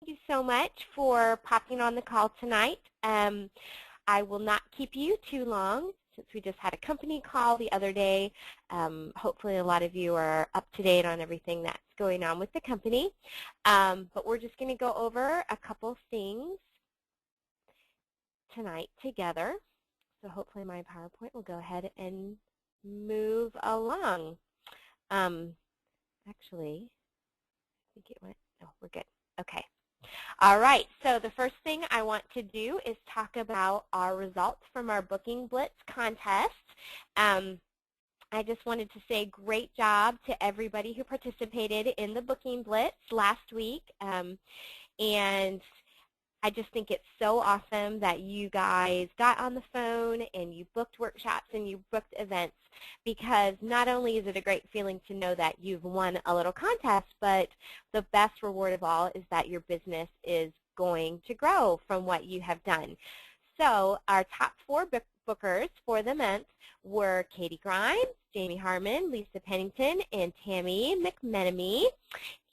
you so much for popping on the call tonight. I will not keep you too long since we just had a company call the other day. Hopefully a lot of you are up to date on everything that's going on with the company. But we're just going to go over a couple things tonight together. So hopefully my PowerPoint will go ahead and move along. Actually, I think it went, oh, we're good. Okay. All right, so the first thing I want to do is talk about our results from our Booking Blitz contest. I just wanted to say great job to everybody who participated in the Booking Blitz last week. And I just think it's so awesome that you guys got on the phone and you booked workshops and you booked events, because not only is it a great feeling to know that you've won a little contest, but the best reward of all is that your business is going to grow from what you have done. So our top 4 bookers for the month were Katie Grimes, Jamie Harmon, Lisa Pennington, and Tammy McMenemy.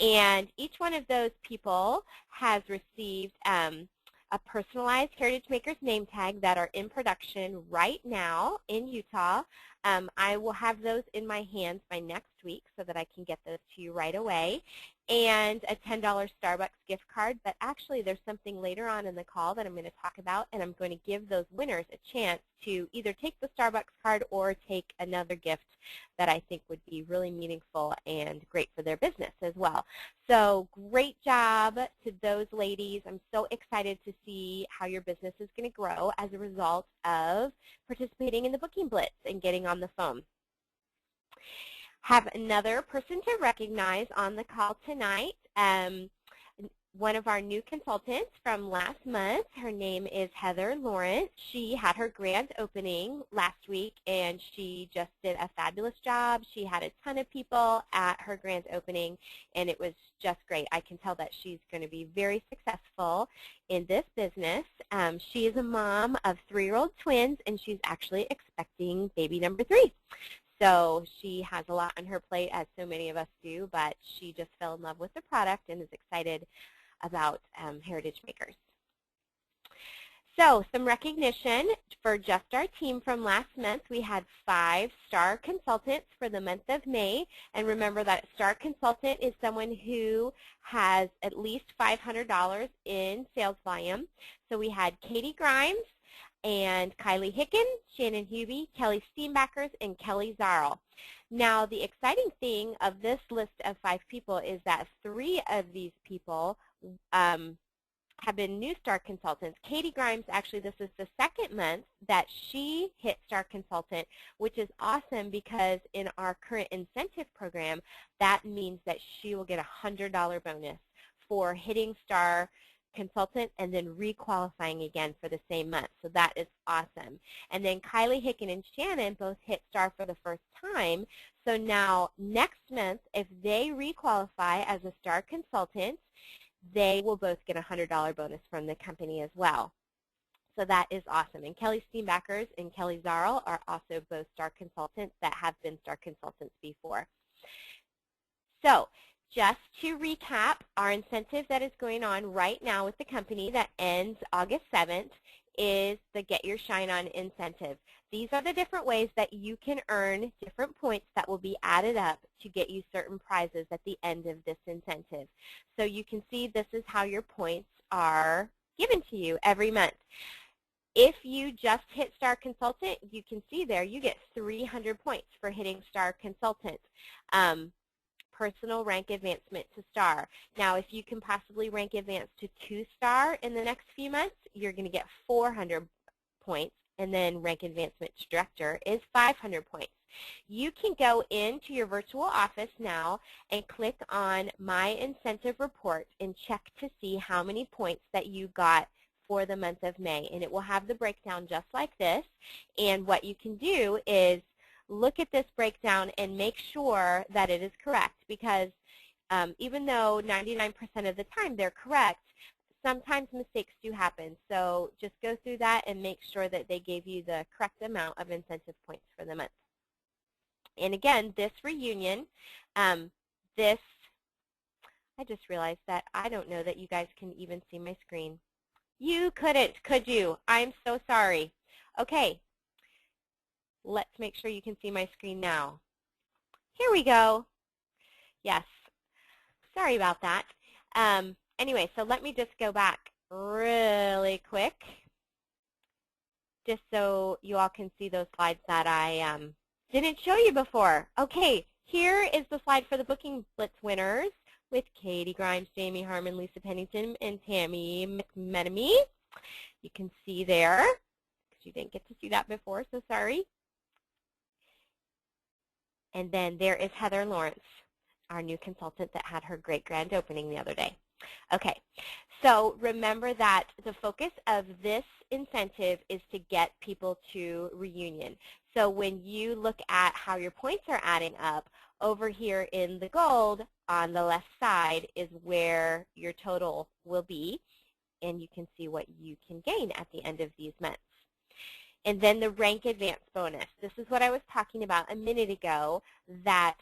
And each one of those people has received a personalized Heritage Makers name tag that are in production right now in Utah. I will have those in my hands by next week so that I can get those to you right away. And a $10 Starbucks gift card. But actually, there's something later on in the call that I'm going to talk about, and I'm going to give those winners a chance to either take the Starbucks card or take another gift that I think would be really meaningful and great for their business as well. So great job to those ladies. I'm so excited to see how your business is going to grow as a result of participating in the Booking Blitz and getting on the phone. Have another person to recognize on the call tonight. One of our new consultants from last month, her name is Heather Lawrence. She had her grand opening last week, and she just did a fabulous job. She had a ton of people at her grand opening, and it was just great. I can tell that she's going to be very successful in this business. She is a mom of 3-year-old twins, and she's actually expecting baby number 3. So she has a lot on her plate, as so many of us do, but she just fell in love with the product and is excited about Heritage Makers. So some recognition for just our team from last month. We had 5-star consultants for the month of May. And remember that a star consultant is someone who has at least $500 in sales volume. So we had Katie Grimes, and Kylie Hicken, Shannon Hubie, Kelly Steenbackers, and Kelly Zarl. Now, the exciting thing of this list of 5 people is that 3 of these people have been new Star Consultants. Katie Grimes, actually, this is the 2nd month that she hit Star Consultant, which is awesome because in our current incentive program, that means that she will get a $100 bonus for hitting Star Consultant and then requalifying again for the same month. So that is awesome. And then Kylie Hicken and Shannon both hit Star for the first time. So now next month, if they requalify as a Star Consultant, they will both get a $100 bonus from the company as well. So that is awesome. And Kelly Steenbackers and Kelly Zarl are also both Star Consultants that have been Star Consultants before. So just to recap, our incentive that is going on right now with the company that ends August 7th is the Get Your Shine On incentive. These are the different ways that you can earn different points that will be added up to get you certain prizes at the end of this incentive. So you can see this is how your points are given to you every month. If you just hit Star Consultant, you can see there you get 300 points for hitting Star Consultant. Personal rank advancement to Star. Now, if you can possibly rank advance to 2-star in the next few months, you're going to get 400 points, and then rank advancement to Director is 500 points. You can go into your virtual office now and click on My Incentive Report and check to see how many points that you got for the month of May, and it will have the breakdown just like this. And what you can do is look at this breakdown and make sure that it is correct, because even though 99% of the time they're correct, sometimes mistakes do happen. So just go through that and make sure that they gave you the correct amount of incentive points for the month. And again, this reunion, this I just realized that I don't know that you guys can even see my screen. You couldn't, could you? I'm so sorry. Okay, let's make sure you can see my screen now. Here we go. Yes, sorry about that. Anyway, so let me just go back really quick just so you all can see those slides that I didn't show you before. Okay, here is the slide for the Booking Blitz winners with Katie Grimes, Jamie Harmon, Lisa Pennington, and Tammy McMenamy. You can see there, because you didn't get to see that before, so sorry. And then there is Heather Lawrence, our new consultant that had her great grand opening the other day. Okay, so remember that the focus of this incentive is to get people to reunion. So when you look at how your points are adding up, over here in the gold on the left side is where your total will be, and you can see what you can gain at the end of these months. And then the rank advance bonus. This is what I was talking about a minute ago, that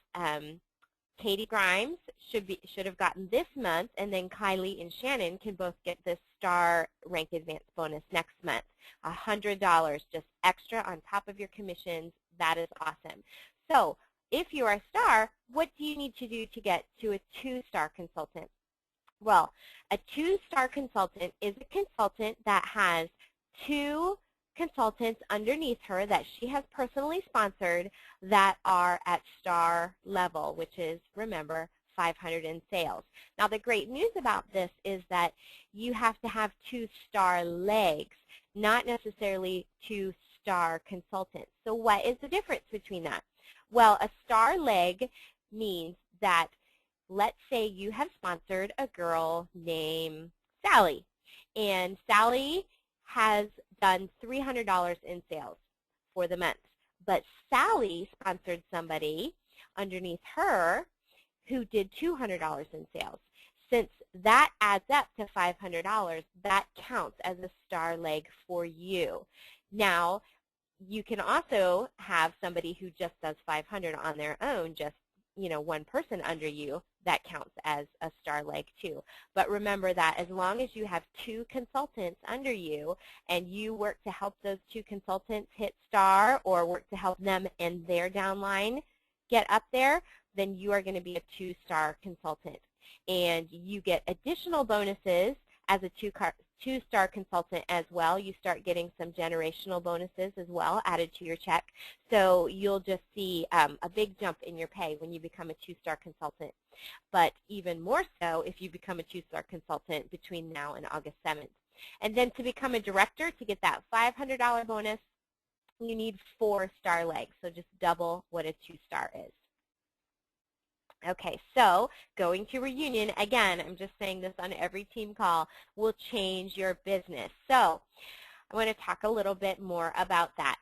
Katie Grimes should have gotten this month, and then Kylie and Shannon can both get this star rank advance bonus next month. $100 just extra on top of your commissions. That is awesome. So if you are a star, what do you need to do to get to a 2-star consultant? Well, a 2-star consultant is a consultant that has 2 consultants underneath her that she has personally sponsored that are at star level, which is, remember, 500 in sales. Now, the great news about this is that you have to have 2-star legs, not necessarily 2-star consultants. So what is the difference between that? Well, a star leg means that, let's say you have sponsored a girl named Sally, and Sally has done $300 in sales for the month. But Sally sponsored somebody underneath her who did $200 in sales. Since that adds up to $500, that counts as a star leg for you. Now, you can also have somebody who just does 500 on their own, just one person under you. That counts as a star leg too. But remember that as long as you have 2 consultants under you and you work to help those 2 consultants hit star, or work to help them and their downline get up there, then you are going to be a 2-star consultant. And you get additional bonuses as a 2-star consultant as well. You start getting some generational bonuses as well added to your check. So you'll just see a big jump in your pay when you become a 2-star consultant. But even more so if you become a 2-star consultant between now and August 7th. And then to become a director, to get that $500 bonus, you need 4-star legs. So just double what a 2-star is. Okay, so going to reunion, again, I'm just saying this on every team call, will change your business. So I want to talk a little bit more about that.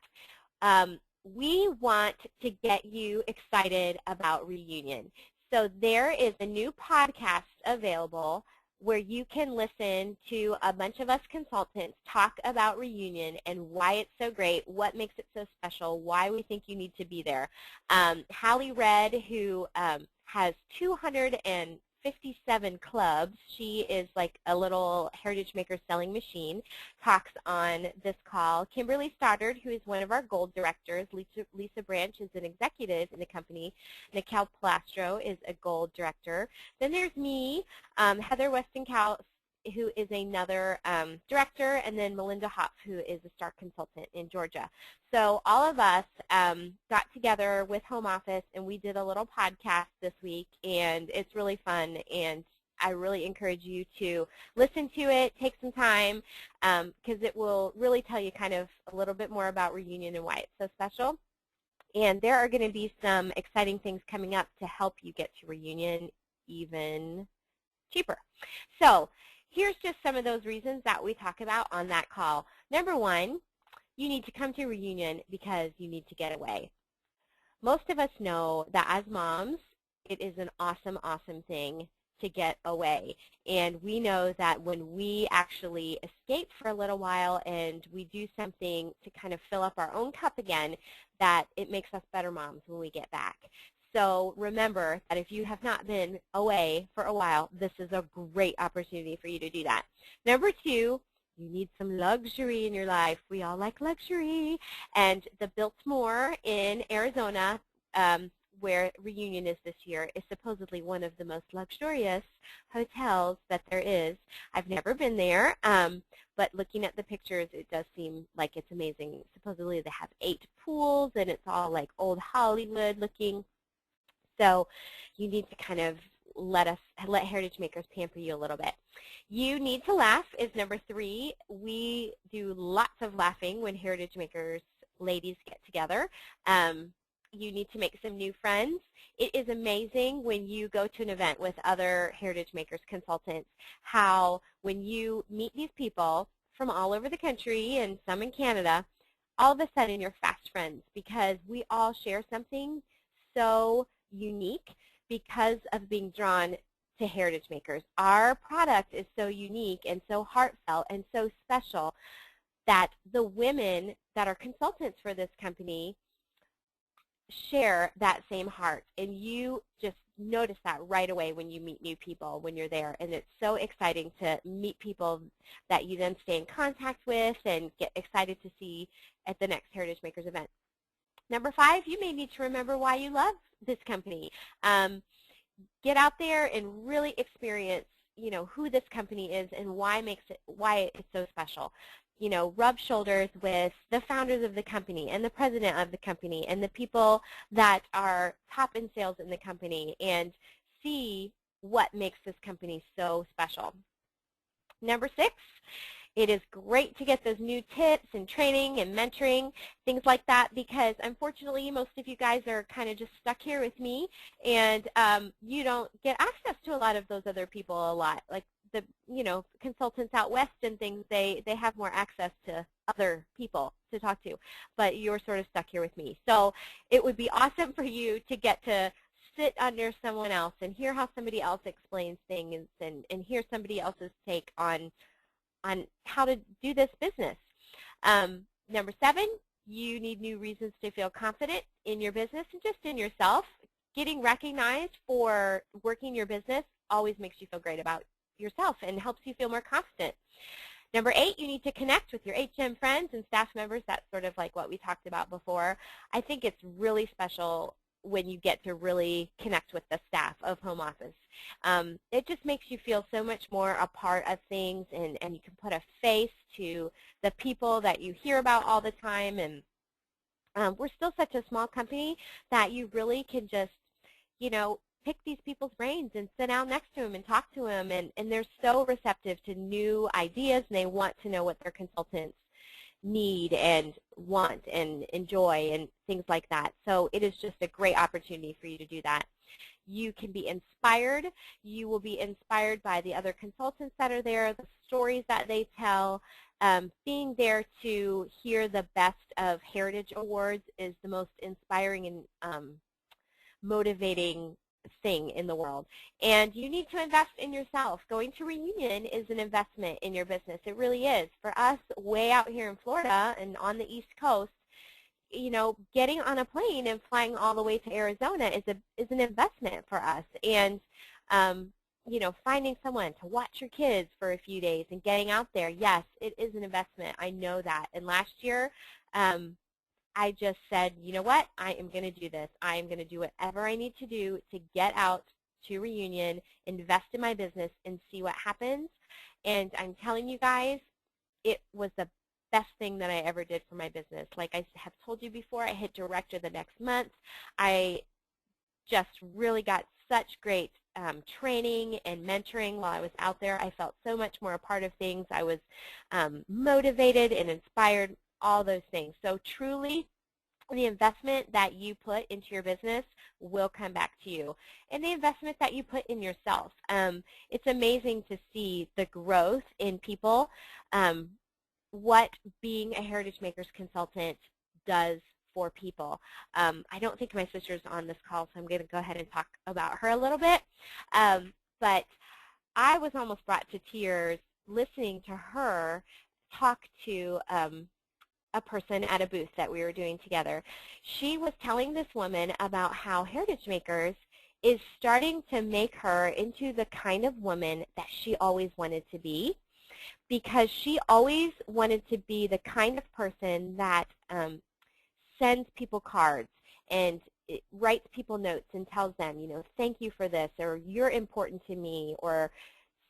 We want to get you excited about reunion. So there is a new podcast available where you can listen to a bunch of us consultants talk about reunion and why it's so great, what makes it so special, why we think you need to be there. Hallie Red, who has 257 clubs. She is like a little heritage maker selling machine, talks on this call. Kimberly Stoddard, who is one of our gold directors. Lisa Branch is an executive in the company. Nicole Plastro is a gold director. Then there's me, Heather Weston-Cal, who is another director, and then Melinda Hopf, who is a star consultant in Georgia. So all of us got together with Home Office, and we did a little podcast this week, and it's really fun, and I really encourage you to listen to it, take some time, because it will really tell you kind of a little bit more about reunion and why it's so special. And there are going to be some exciting things coming up to help you get to reunion even cheaper. So here's just some of those reasons that we talk about on that call. Number 1, you need to come to reunion because you need to get away. Most of us know that as moms, it is an awesome, awesome thing to get away. And we know that when we actually escape for a little while and we do something to kind of fill up our own cup again, that it makes us better moms when we get back. So remember that if you have not been away for a while, this is a great opportunity for you to do that. Number 2, you need some luxury in your life. We all like luxury. And the Biltmore in Arizona, where Reunion is this year, is supposedly one of the most luxurious hotels that there is. I've never been there, but looking at the pictures, it does seem like it's amazing. Supposedly they have 8 pools, and it's all like old Hollywood looking. So you need to kind of let Heritage Makers pamper you a little bit. You need to laugh is number 3. We do lots of laughing when Heritage Makers ladies get together. You need to make some new friends. It is amazing when you go to an event with other Heritage Makers consultants how when you meet these people from all over the country and some in Canada, all of a sudden you're fast friends because we all share something so unique because of being drawn to Heritage Makers. Our product is so unique and so heartfelt and so special that the women that are consultants for this company share that same heart, and you just notice that right away when you meet new people when you're there, and it's so exciting to meet people that you then stay in contact with and get excited to see at the next Heritage Makers event. Number 5, you may need to remember why you love this company. Get out there and really experience, who this company is and why it's so special. Rub shoulders with the founders of the company and the president of the company and the people that are top in sales in the company and see what makes this company so special. Number 6, it is great to get those new tips and training and mentoring, things like that, because unfortunately most of you guys are kind of just stuck here with me, and you don't get access to a lot of those other people a lot. Like the consultants out west and things, they have more access to other people to talk to, but you're sort of stuck here with me. So it would be awesome for you to get to sit under someone else and hear how somebody else explains things and hear somebody else's take on how to do this business. Number 7, you need new reasons to feel confident in your business and just in yourself. Getting recognized for working your business always makes you feel great about yourself and helps you feel more confident. Number 8, you need to connect with your HM friends and staff members. That's sort of like what we talked about before. I think it's really special when you get to really connect with the staff of home office. It just makes you feel so much more a part of things, and you can put a face to the people that you hear about all the time. And we're still such a small company that you really can just, pick these people's brains and sit down next to them and talk to them, and they're so receptive to new ideas, and they want to know what their consultants need and want and enjoy and things like that. So it is just a great opportunity for you to do that. You can be inspired. You will be inspired by the other consultants that are there, the stories that they tell. Being there to hear the best of Heritage Awards is the most inspiring and motivating thing in the world. And you need to invest in yourself. Going to Reunion is an investment in your business. It really is. For us, way out here in Florida and on the East Coast, getting on a plane and flying all the way to Arizona is an investment for us. And finding someone to watch your kids for a few days and getting out there, yes, it is an investment. I know that. And last year, I just said, you know what, I am going to do this. I am going to do whatever I need to do to get out to Reunion, invest in my business, and see what happens. And I'm telling you guys, it was the best thing that I ever did for my business. Like I have told you before, I hit director the next month. I just really got such great training and mentoring while I was out there. I felt so much more a part of things. I was motivated and inspired, all those things. So truly, the investment that you put into your business will come back to you. And the investment that you put in yourself. It's amazing to see the growth in people, what being a Heritage Makers consultant does for people. I don't think my sister's on this call, so I'm going to go ahead and talk about her a little bit. But I was almost brought to tears listening to her talk to a person at a booth that we were doing together. She was telling this woman about how Heritage Makers is starting to make her into the kind of woman that she always wanted to be, because she always wanted to be the kind of person that sends people cards and it writes people notes and tells them, thank you for this, or you're important to me, or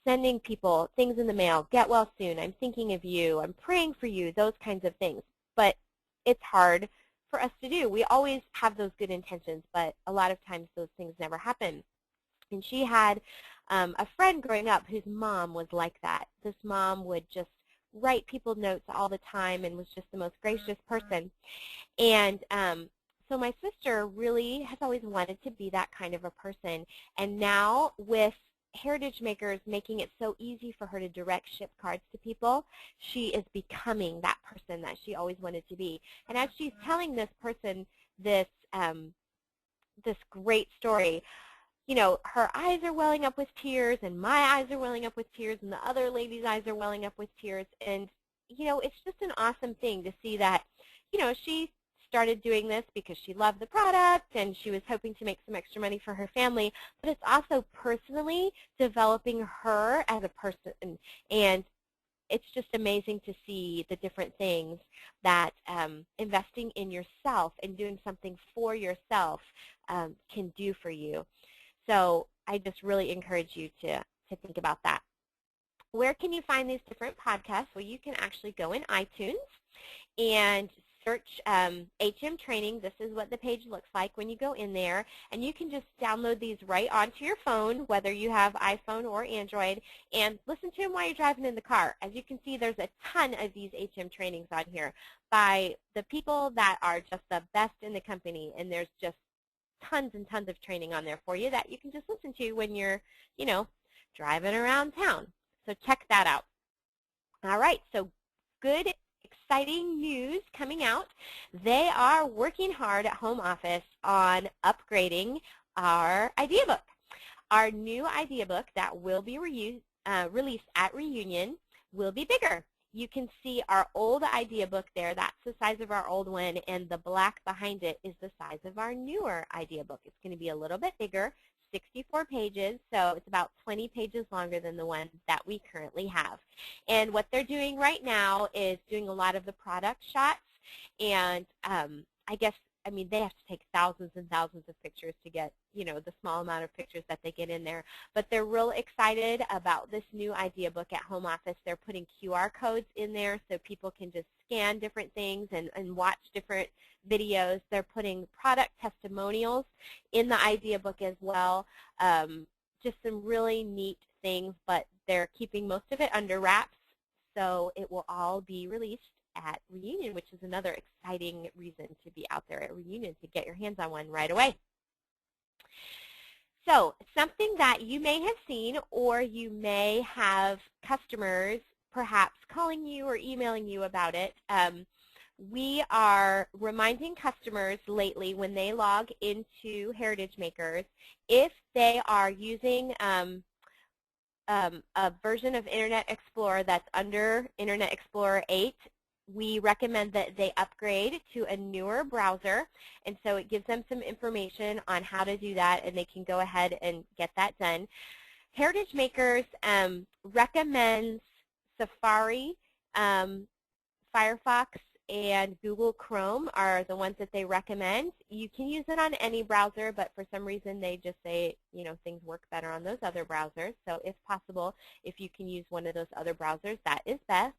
sending people things in the mail, get well soon, I'm thinking of you, I'm praying for you, those kinds of things. But it's hard for us to do. We always have those good intentions, but a lot of times those things never happen. And she had a friend growing up whose mom was like that. This mom would just write people notes all the time and was just the most gracious person. And so my sister really has always wanted to be that kind of a person. And now with Heritage Makers making it so easy for her to direct ship cards to people, she is becoming that person that she always wanted to be. And as she's telling this person this great story, her eyes are welling up with tears, and my eyes are welling up with tears, and the other lady's eyes are welling up with tears. And, it's just an awesome thing to see that, she started doing this because she loved the product and she was hoping to make some extra money for her family, but it's also personally developing her as a person. And it's just amazing to see the different things that investing in yourself and doing something for yourself can do for you. So I just really encourage you to think about that. Where can you find these different podcasts? Well, you can actually go in iTunes and search HM Training. This is what the page looks like when you go in there. And you can just download these right onto your phone, whether you have iPhone or Android, and listen to them while you're driving in the car. As you can see, there's a ton of these HM trainings on here by the people that are just the best in the company. And there's just tons and tons of training on there for you that you can just listen to when you're, driving around town. So check that out. All right, so good, exciting news coming out. They are working hard at Home Office on upgrading our idea book. Our new idea book that will be released at Reunion will be bigger. You can see our old idea book there. That's the size of our old one, and the black behind it is the size of our newer idea book. It's going to be a little bit bigger, 64 pages, so it's about 20 pages longer than the one that we currently have. And what they're doing right now is doing a lot of the product shots, and they have to take thousands and thousands of pictures to get, the small amount of pictures that they get in there. But they're real excited about this new idea book at Home Office. They're putting QR codes in there so people can just scan different things and watch different videos. They're putting product testimonials in the idea book as well. Just some really neat things, but they're keeping most of it under wraps, so it will all be released at Reunion, which is another exciting reason to be out there at Reunion, to get your hands on one right away. So something that you may have seen, or you may have customers perhaps calling you or emailing you about it. We are reminding customers lately when they log into Heritage Makers, if they are using a version of Internet Explorer that's under Internet Explorer 8, we recommend that they upgrade to a newer browser, and so it gives them some information on how to do that, and they can go ahead and get that done. Heritage Makers recommends Safari, Firefox, and Google Chrome are the ones that they recommend. You can use it on any browser, but for some reason they just say, things work better on those other browsers. So if possible, if you can use one of those other browsers, that is best.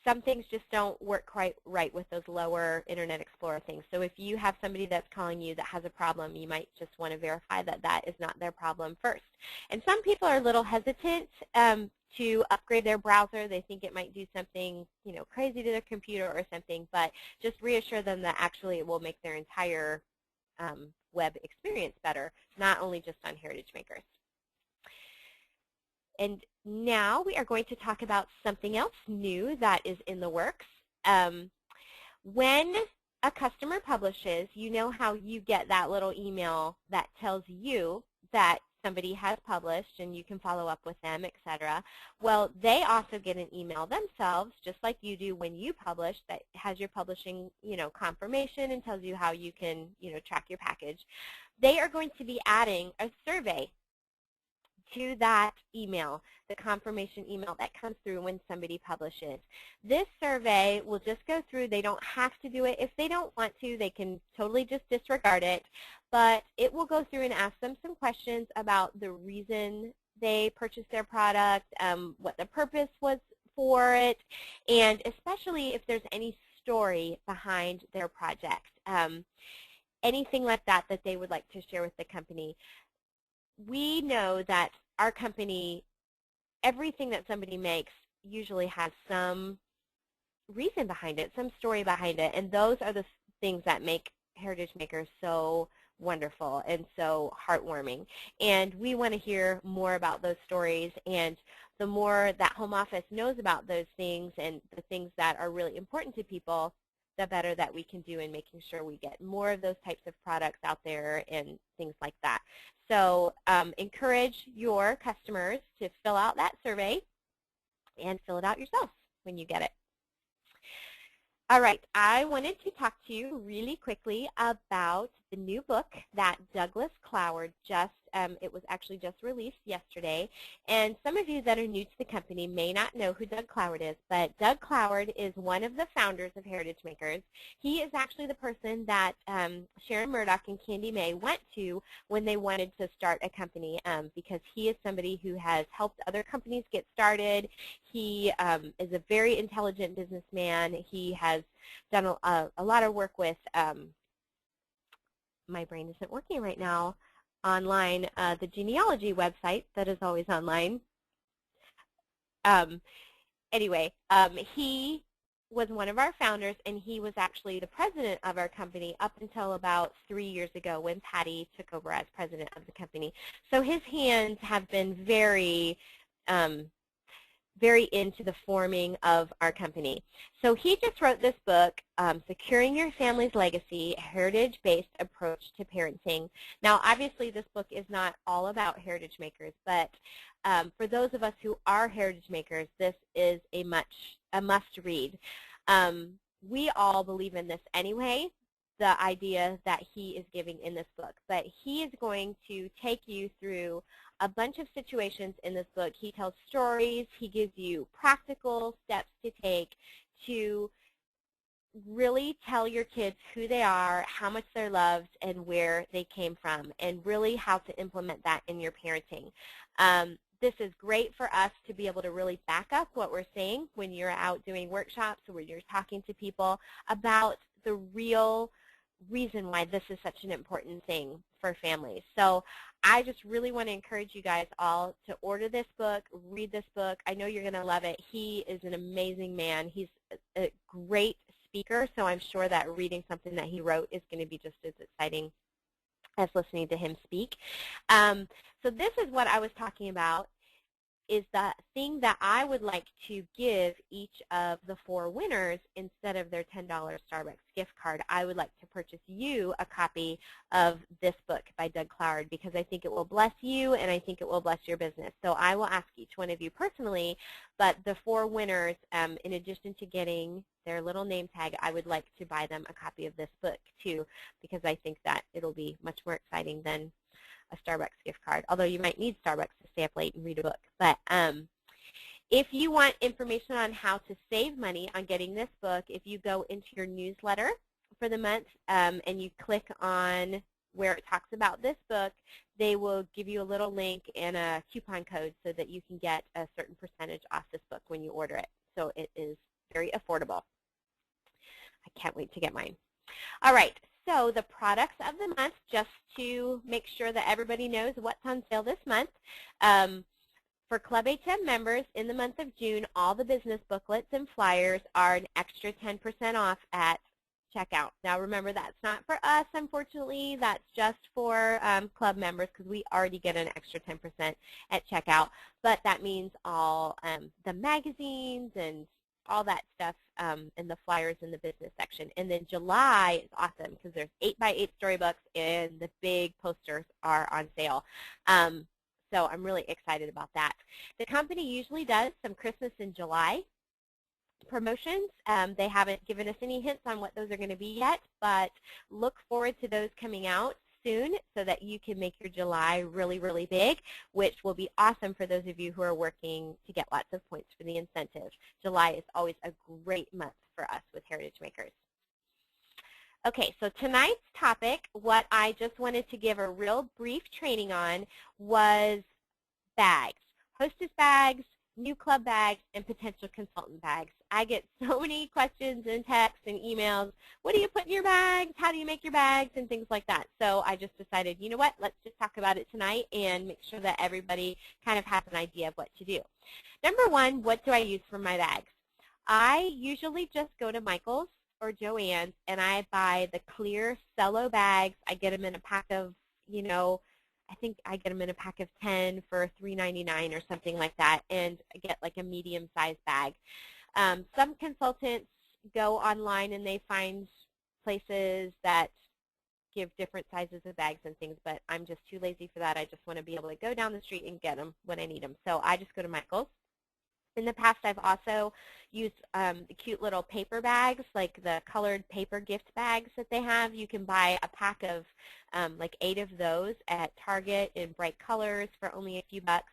Some things just don't work quite right with those lower Internet Explorer things. So if you have somebody that's calling you that has a problem, you might just want to verify that that is not their problem first. And some people are a little hesitant to upgrade their browser. They think it might do something, crazy to their computer or something, but just reassure them that actually it will make their entire web experience better, not only just on Heritage Makers. And now we are going to talk about something else new that is in the works. When a customer publishes, you know how you get that little email that tells you that somebody has published and you can follow up with them, etc. Well, they also get an email themselves, just like you do when you publish, that has your publishing, confirmation and tells you how you can, track your package. They are going to be adding a survey to that email, the confirmation email that comes through when somebody publishes. This survey will just go through. They don't have to do it. If they don't want to, they can totally just disregard it. But it will go through and ask them some questions about the reason they purchased their product, what the purpose was for it, and especially if there's any story behind their project. Anything like that that they would like to share with the company. We know that our company, everything that somebody makes usually has some reason behind it, some story behind it, and those are the things that make Heritage Makers so wonderful and so heartwarming. And we want to hear more about those stories, and the more that home office knows about those things and the things that are really important to people, the better that we can do in making sure we get more of those types of products out there and things like that. So encourage your customers to fill out that survey and fill it out yourself when you get it. All right, I wanted to talk to you really quickly about the new book that Douglas Cloward it was actually just released yesterday. And some of you that are new to the company may not know who Doug Cloward is, but Doug Cloward is one of the founders of Heritage Makers. He is actually the person that Sharon Murdoch and Candy May went to when they wanted to start a company, because he is somebody who has helped other companies get started. He is a very intelligent businessman. He has done a lot of work with, my brain isn't working right now, online, the genealogy website that is always online. Anyway, he was one of our founders, and he was actually the president of our company up until about 3 years ago when Patty took over as president of the company. So his hands have been very into the forming of our company. So he just wrote this book, Securing Your Family's Legacy, Heritage-Based Approach to Parenting. Now, obviously, this book is not all about Heritage Makers, but for those of us who are Heritage Makers, this is a must-read. We all believe in this anyway, the idea that he is giving in this book, but he is going to take you through a bunch of situations in this book. He tells stories. He gives you practical steps to take to really tell your kids who they are, how much they're loved, and where they came from, and really how to implement that in your parenting. This is great for us to be able to really back up what we're saying when you're out doing workshops or when you're talking to people about the real reason why this is such an important thing for families. So I just really want to encourage you guys all to order this book, read this book. I know you're going to love it. He is an amazing man. He's a great speaker, so I'm sure that reading something that he wrote is going to be just as exciting as listening to him speak. So this is what I was talking about, is the thing that I would like to give each of the 4 winners instead of their $10 Starbucks gift card. I would like to purchase you a copy of this book by Doug Cloward, because I think it will bless you and I think it will bless your business. So I will ask each one of you personally, but the 4 winners, in addition to getting their little name tag, I would like to buy them a copy of this book too, because I think that it'll be much more exciting than a Starbucks gift card, although you might need Starbucks to stay up late and read a book. But if you want information on how to save money on getting this book, if you go into your newsletter for the month and you click on where it talks about this book, they will give you a little link and a coupon code so that you can get a certain percentage off this book when you order it. So it is very affordable. I can't wait to get mine. All right. So the products of the month, just to make sure that everybody knows what's on sale this month. For Club HM members, in the month of June, all the business booklets and flyers are an extra 10% off at checkout. Now remember, that's not for us, unfortunately. That's just for club members, because we already get an extra 10% at checkout. But that means all the magazines and all that stuff and the flyers in the business section. And then July is awesome because there's 8x8 storybooks and the big posters are on sale. So I'm really excited about that. The company usually does some Christmas in July promotions. They haven't given us any hints on what those are going to be yet, but look forward to those coming out soon so that you can make your July really, really big, which will be awesome for those of you who are working to get lots of points for the incentive. July is always a great month for us with Heritage Makers. Okay, so tonight's topic, what I just wanted to give a real brief training on was bags, hostess bags, new club bags, and potential consultant bags. I get so many questions and texts and emails. What do you put in your bags? How do you make your bags? And things like that. So I just decided, you know what, let's just talk about it tonight and make sure that everybody kind of has an idea of what to do. Number one, what do I use for my bags? I usually just go to Michael's or Joann's and I buy the clear cello bags. I get them in a pack of, I think I get them in a pack of 10 for $3.99 or something like that, and I get like a medium-sized bag. Some consultants go online and they find places that give different sizes of bags and things, but I'm just too lazy for that. I just want to be able to go down the street and get them when I need them. So I just go to Michael's. In the past, I've also used the cute little paper bags, like the colored paper gift bags that they have. You can buy a pack of like 8 of those at Target in bright colors for only a few bucks.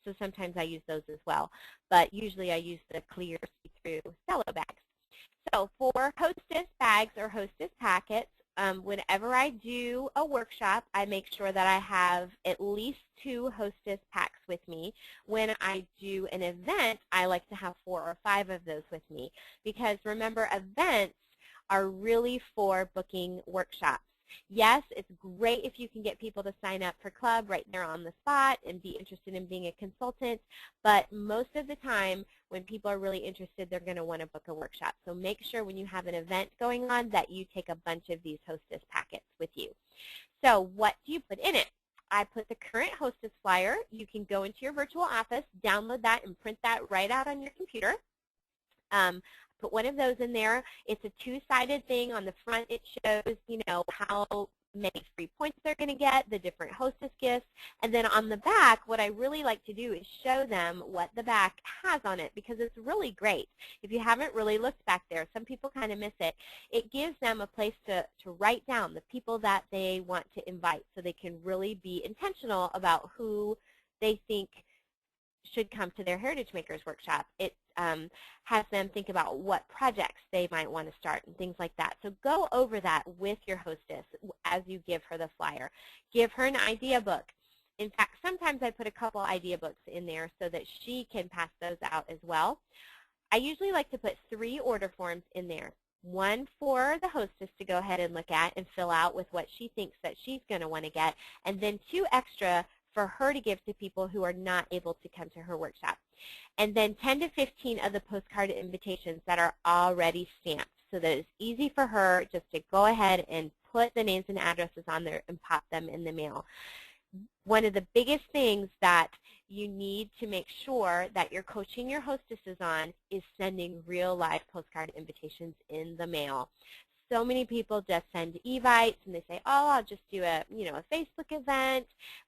So sometimes I use those as well. But usually I use the clear see-through cello bags. So for hostess bags or hostess packets, whenever I do a workshop, I make sure that I have at least 2 hostess packs with me. When I do an event, I like to have 4 or 5 of those with me because remember, events are really for booking workshops. Yes, it's great if you can get people to sign up for club right there on the spot and be interested in being a consultant, but most of the time when people are really interested, they're going to want to book a workshop. So make sure when you have an event going on that you take a bunch of these hostess packets with you. So what do you put in it? I put the current hostess flyer. You can go into your virtual office, download that, and print that right out on your computer. Put one of those in there. It's a 2-sided thing. On the front, it shows, how many free points they're going to get, the different hostess gifts. And then on the back, what I really like to do is show them what the back has on it because it's really great. If you haven't really looked back there, some people kind of miss it. It gives them a place to write down the people that they want to invite so they can really be intentional about who they think should come to their Heritage Makers workshop. It has them think about what projects they might want to start and things like that. So go over that with your hostess as you give her the flyer. Give her an idea book. In fact, sometimes I put a couple idea books in there so that she can pass those out as well. I usually like to put 3 order forms in there. One for the hostess to go ahead and look at and fill out with what she thinks that she's going to want to get, and then 2 extra for her to give to people who are not able to come to her workshop. And then 10 to 15 of the postcard invitations that are already stamped so that it's easy for her just to go ahead and put the names and addresses on there and pop them in the mail. One of the biggest things that you need to make sure that you're coaching your hostesses on is sending real live postcard invitations in the mail. So many people just send evites and they say, oh, I'll just do a Facebook event,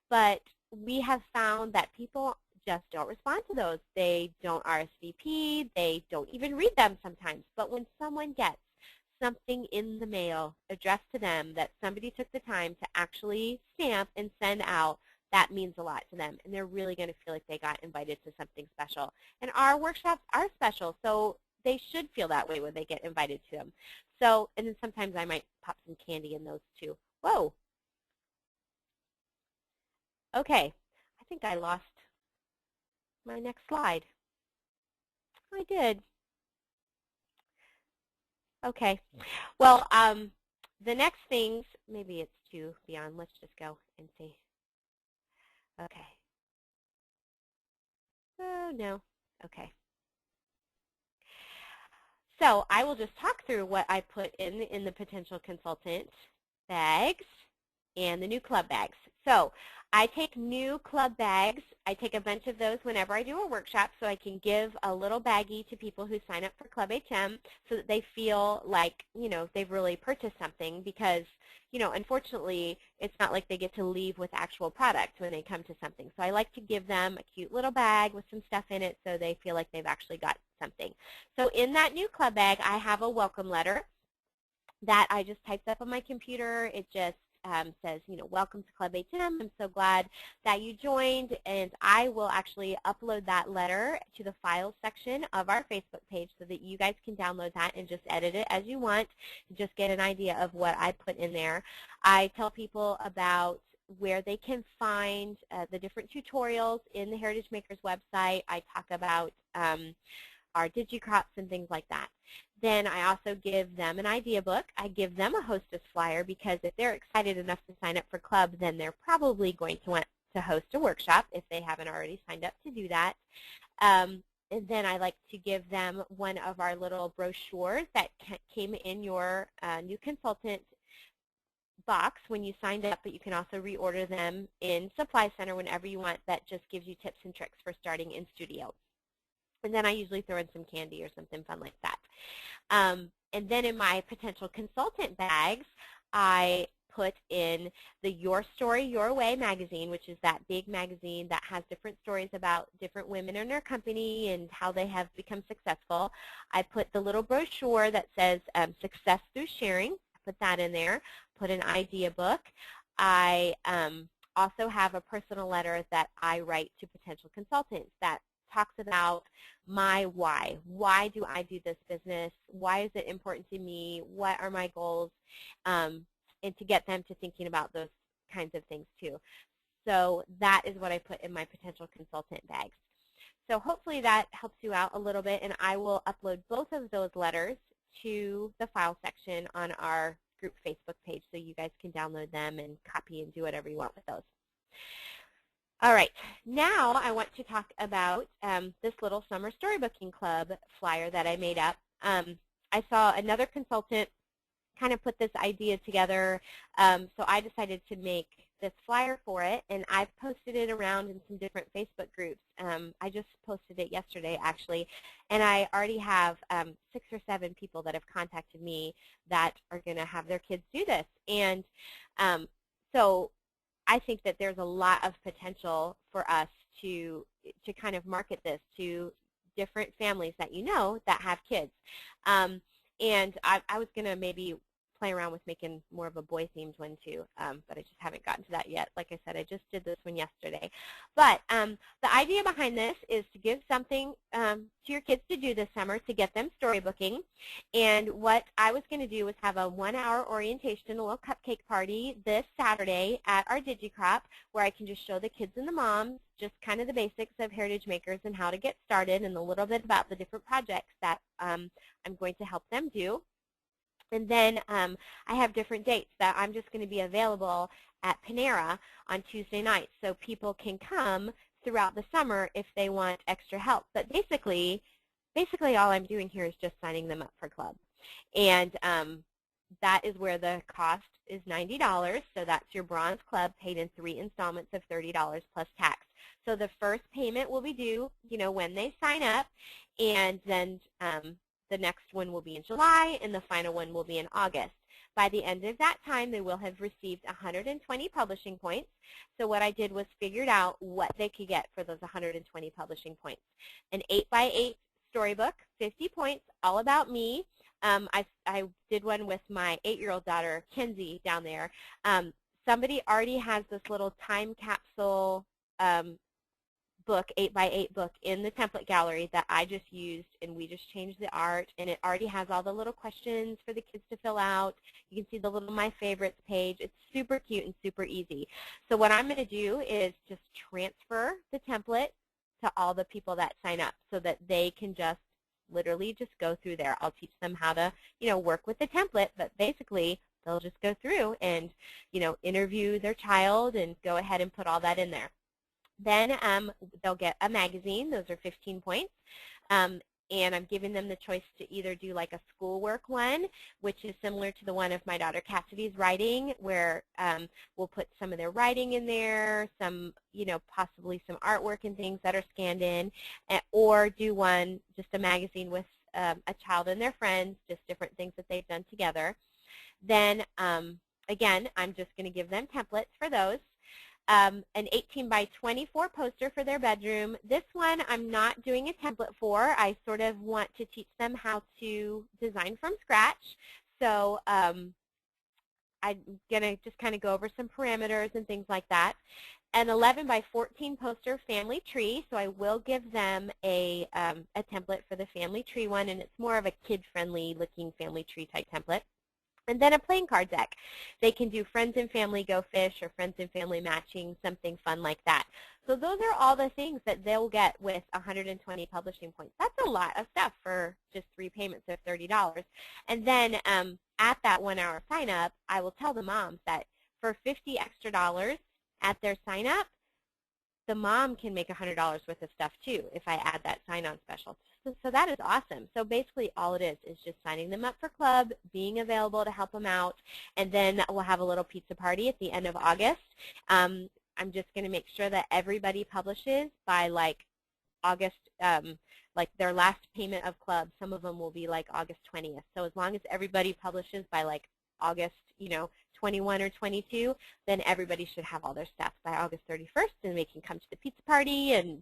but we have found that people just don't respond to those. They don't RSVP, they don't even read them sometimes. But when someone gets something in the mail addressed to them that somebody took the time to actually stamp and send out, that means a lot to them, and they're really going to feel like they got invited to something special. And our workshops are special, so they should feel that way when they get invited to them. So, and then sometimes I might pop some candy in those too. Whoa. Okay, I think I lost my next slide. I did. Okay. Well, the next things, maybe it's too beyond. Let's just go and see. Okay. Oh, no. Okay. So I will just talk through what I put in the potential consultant bags and the new club bags. So I take new club bags. I take a bunch of those whenever I do a workshop so I can give a little baggie to people who sign up for Club HM so that they feel like, they've really purchased something because, unfortunately, it's not like they get to leave with actual product when they come to something. So I like to give them a cute little bag with some stuff in it so they feel like they've actually got something. So in that new club bag, I have a welcome letter that I just typed up on my computer. It just says, welcome to Club HM. I'm so glad that you joined, and I will actually upload that letter to the files section of our Facebook page so that you guys can download that and just edit it as you want, just get an idea of what I put in there. I tell people about where they can find the different tutorials in the Heritage Makers website. I talk about our DigiCrops and things like that. Then I also give them an idea book. I give them a hostess flyer because if they're excited enough to sign up for club, then they're probably going to want to host a workshop if they haven't already signed up to do that. And then I like to give them one of our little brochures that came in your new consultant box when you signed up, but you can also reorder them in Supply Center whenever you want. That just gives you tips and tricks for starting in studio. And then I usually throw in some candy or something fun like that. And then in my potential consultant bags, I put in the Your Story, Your Way magazine, which is that big magazine that has different stories about different women in their company and how they have become successful. I put the little brochure that says Success Through Sharing. I put that in there. Put an idea book. I also have a personal letter that I write to potential consultants that talks about my why. Why do I do this business? Why is it important to me? What are my goals? And to get them to thinking about those kinds of things too. So that is what I put in my potential consultant bags. So hopefully that helps you out a little bit, and I will upload both of those letters to the file section on our group Facebook page so you guys can download them and copy and do whatever you want with those. All right, now I want to talk about this little summer storybooking club flyer that I made up. I saw another consultant kind of put this idea together, so I decided to make this flyer for it, and I've posted it around in some different Facebook groups. I just posted it yesterday, actually, and I already have 6 or 7 people that have contacted me that are going to have their kids do this. And so I think that there's a lot of potential for us to kind of market this to different families that that have kids. And I was going to maybe play around with making more of a boy-themed one too, but I just haven't gotten to that yet. Like I said, I just did this one yesterday. But the idea behind this is to give something to your kids to do this summer to get them storybooking. And what I was going to do was have a 1-hour orientation, a little cupcake party this Saturday at our DigiCrop, where I can just show the kids and the moms just kind of the basics of Heritage Makers and how to get started and a little bit about the different projects that I'm going to help them do. And then I have different dates that I'm just going to be available at Panera on Tuesday nights, so people can come throughout the summer if they want extra help. But basically all I'm doing here is just signing them up for club. And that is where the cost is $90, so that's your bronze club paid in 3 installments of $30 plus tax. So the first payment will be due, when they sign up, and then the next one will be in July, and the final one will be in August. By the end of that time, they will have received 120 publishing points. So what I did was figured out what they could get for those 120 publishing points. An 8x8 storybook, 50 points, all about me. I did one with my 8-year-old daughter, Kenzie, down there. Somebody already has this little time capsule book, 8x8 book, in the template gallery that I just used, and we just changed the art, and it already has all the little questions for the kids to fill out. You can see the little My Favorites page. It's super cute and super easy. So what I'm going to do is just transfer the template to all the people that sign up so that they can just literally just go through there. I'll teach them how to, work with the template, but basically they'll just go through and, interview their child and go ahead and put all that in there. Then they'll get a magazine. Those are 15 points. and I'm giving them the choice to either do like a schoolwork one, which is similar to the one of my daughter Cassidy's writing, where we'll put some of their writing in there, some, possibly some artwork and things that are scanned in, or do one, just a magazine with a child and their friends, just different things that they've done together. Then, again, I'm just going to give them templates for those. An 18 by 24 poster for their bedroom. This one I'm not doing a template for. I sort of want to teach them how to design from scratch. So I'm going to just kind of go over some parameters and things like that. An 11 by 14 poster family tree, so I will give them a template for the family tree one, and it's more of a kid-friendly looking family tree type template. And then a playing card deck. They can do friends and family go fish or friends and family matching, something fun like that. So those are all the things that they'll get with 120 publishing points. That's a lot of stuff for just 3 payments of $30. And then at that 1-hour sign-up, I will tell the moms that for $50 extra at their sign-up, the mom can make $100 worth of stuff too if I add that sign-on special. So that is awesome. So basically all it is just signing them up for club, being available to help them out, and then we'll have a little pizza party at the end of August. I'm just going to make sure that everybody publishes by like August, like their last payment of club. Some of them will be like August 20th. So as long as everybody publishes by like August, 21 or 22, then everybody should have all their stuff by August 31st, and they can come to the pizza party and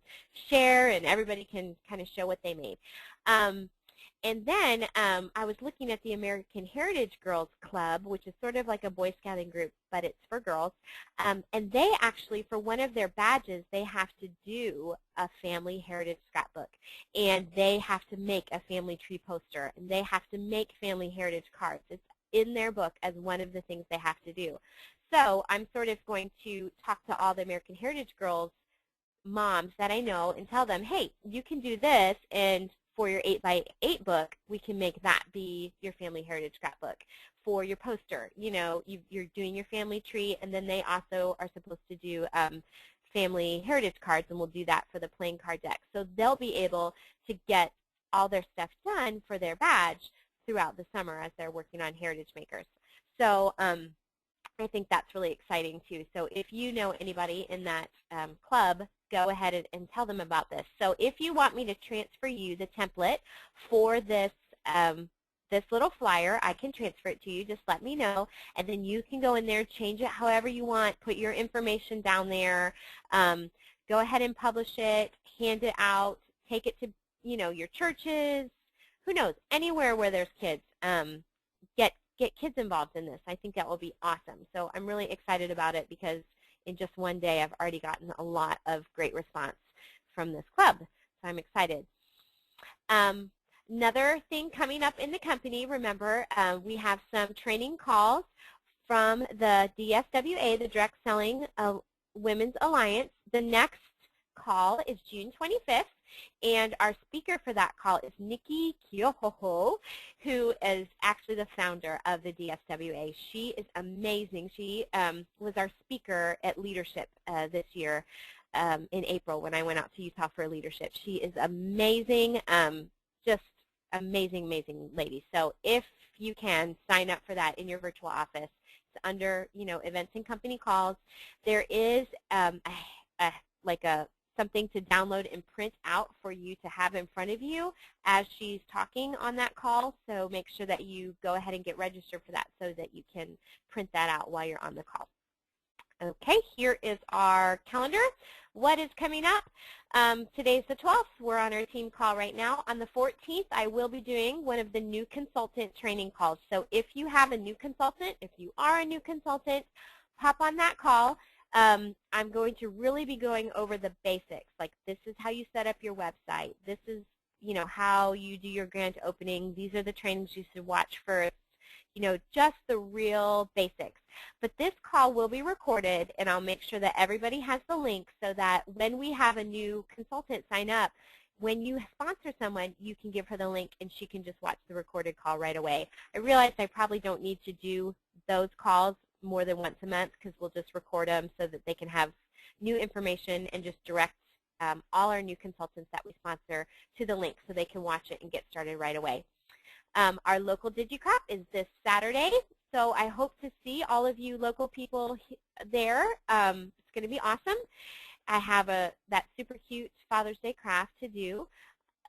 share, and everybody can kind of show what they made. And then I was looking at the American Heritage Girls Club, which is sort of like a Boy Scouting group, but it's for girls. And they actually, for one of their badges, they have to do a family heritage scrapbook. And they have to make a family tree poster. And they have to make family heritage cards. It's in their book as one of the things they have to do. So I'm sort of going to talk to all the American Heritage Girls moms that I know and tell them, hey, you can do this, and for your 8x8 book, we can make that be your family heritage scrapbook. For your poster, you're doing your family tree, and then they also are supposed to do family heritage cards, and we'll do that for the playing card deck. So they'll be able to get all their stuff done for their badge throughout the summer as they're working on Heritage Makers. So I think that's really exciting too. So if you know anybody in that club, go ahead and tell them about this. So if you want me to transfer you the template for this this little flyer, I can transfer it to you. Just let me know, and then you can go in there, change it however you want, put your information down there, go ahead and publish it, hand it out, take it to your churches, who knows, anywhere where there's kids. Get kids involved in this. I think that will be awesome. So I'm really excited about it because in just one day I've already gotten a lot of great response from this club. So I'm excited. Another thing coming up in the company, remember, we have some training calls from the DSWA, the Direct Selling Women's Alliance. The next call is June 25th. And our speaker for that call is Nikki Kiohoho, who is actually the founder of the DSWA. She is amazing. She was our speaker at Leadership this year in April when I went out to Utah for leadership. She is amazing, just amazing, amazing lady. So if you can, sign up for that in your virtual office. It's under, events and company calls. There is something to download and print out for you to have in front of you as she's talking on that call. So make sure that you go ahead and get registered for that so that you can print that out while you're on the call. Okay, here is our calendar. What is coming up? Today's the 12th. We're on our team call right now. On the 14th, I will be doing one of the new consultant training calls. So if you have a new consultant, if you are a new consultant, hop on that call. I'm going to really be going over the basics, like this is how you set up your website. This is, how you do your grand opening. These are the trainings you should watch first, just the real basics. But this call will be recorded, and I'll make sure that everybody has the link so that when we have a new consultant sign up, when you sponsor someone, you can give her the link, and she can just watch the recorded call right away. I realize I probably don't need to do those calls more than once a month because we'll just record them so that they can have new information and just direct all our new consultants that we sponsor to the link so they can watch it and get started right away. Our local DigiCrop is this Saturday, so I hope to see all of you local people there. It's going to be awesome. I have that super cute Father's Day craft to do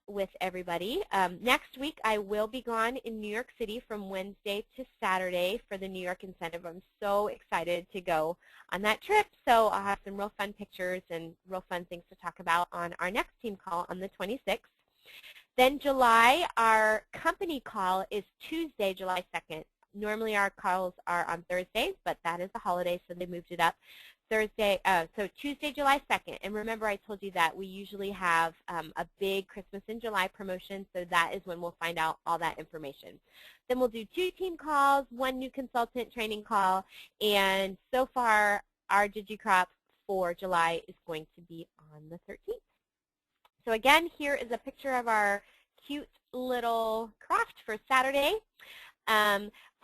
with everybody. Next week I will be gone in New York City from Wednesday to Saturday for the New York Incentive. I'm so excited to go on that trip, so I'll have some real fun pictures and real fun things to talk about on our next team call on the 26th. Then July, our company call is Tuesday, July 2nd. Normally our calls are on Thursdays, but that is a holiday, so they moved it up. So Tuesday, July 2nd. And remember I told you that we usually have a big Christmas in July promotion, so that is when we'll find out all that information. Then we'll do 2 team calls, 1 new consultant training call, and so far our DigiCrop for July is going to be on the 13th. So again, here is a picture of our cute little craft for Saturday.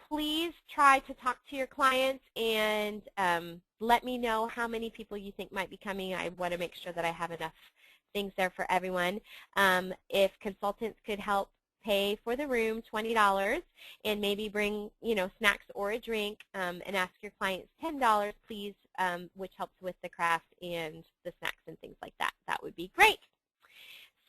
Please try to talk to your clients and let me know how many people you think might be coming. I want to make sure that I have enough things there for everyone. If consultants could help pay for the room, $20, and maybe bring, snacks or a drink, and ask your clients $10, please, which helps with the craft and the snacks and things like that. That would be great.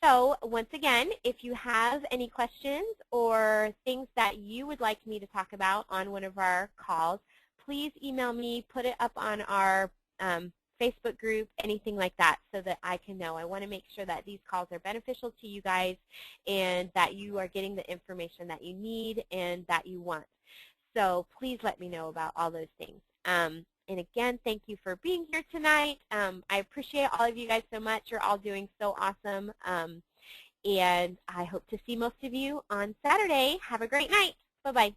So once again, if you have any questions or things that you would like me to talk about on one of our calls, please email me, put it up on our Facebook group, anything like that, so that I can know. I want to make sure that these calls are beneficial to you guys and that you are getting the information that you need and that you want. So please let me know about all those things. And again, thank you for being here tonight. I appreciate all of you guys so much. You're all doing so awesome. And I hope to see most of you on Saturday. Have a great night. Bye-bye.